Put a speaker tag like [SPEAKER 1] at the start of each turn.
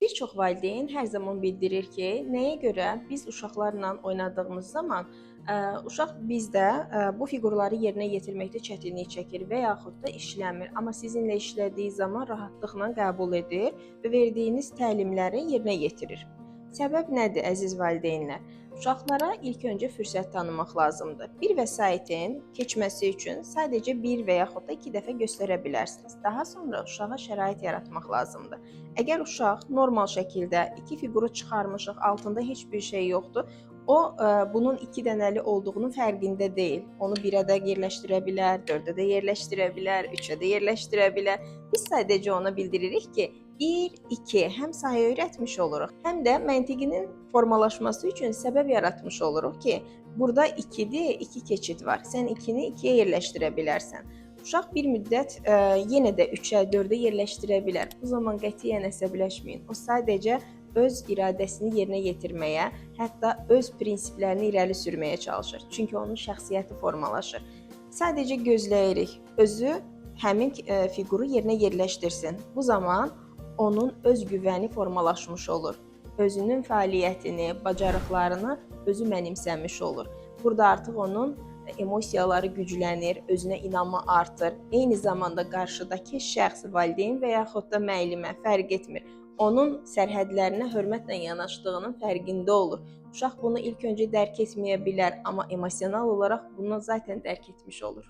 [SPEAKER 1] Bir çox valideyn hər zaman bildirir ki, nəyə görə biz uşaqlarla oynadığımız zaman uşaq bizdə bu fiqurları yerinə yetirməkdə çətinlik çəkir və yaxud da işləmir. Amma sizinlə işlədiyi zaman rahatlıqla qəbul edir və verdiyiniz təlimləri yerinə yetirir. Səbəb nədir, əziz valideynlər? Uşaqlara ilk öncə fürsət tanımaq lazımdır. Bir vəsaitin keçməsi üçün sadəcə bir və yaxud da 2 dəfə göstərə bilərsiniz. Daha sonra uşağa şərait yaratmaq lazımdır. Əgər uşaq normal şəkildə 2 fiquru çıxarmışıq, altında heç bir şey yoxdur, o bunun 2 dənəli olduğunun fərqində deyil. Onu 1-ə də yerləşdirə bilər, 4-ə də yerləşdirə bilər, 3-ə də yerləşdirə bilər. Biz sadəcə ona bildiririk ki, 1, 2 həm sayı öyrətmiş oluruq, həm də məntiqinin formalaşması üçün səbəb yaratmış oluruq ki, burada 2-dir, 2 keçid var. Sən 2-ni 2-yə yerləşdirə bilərsən. Uşaq bir müddət yenə də 3-ə, 4-ə yerləşdirə bilər. Bu zaman qətiyyən əsəbləşməyin. O sadəcə öz iradəsini yerinə yetirməyə, hətta öz prinsiplərini irəli sürməyə çalışır. Çünki onun şəxsiyyəti formalaşır. Sadəcə gözləyirik, özü həmin fiquru yerinə yerləşdirsin. Bu zaman onun öz güvəni formalaşmış olur. Özünün fəaliyyətini, bacarıqlarını özü mənimsəmiş olur. Burada artıq onun emosiyaları güclənir, özünə inamı artır. Eyni zamanda qarşıdakı şəxs, valideyn və yaxud da müəllimə fərq etmir. Onun sərhədlərinə hörmətlə yanaşdığının fərqində olur. Uşaq bunu ilk öncə dərk etməyə bilər, amma emosional olaraq bunu zaten dərk etmiş olur.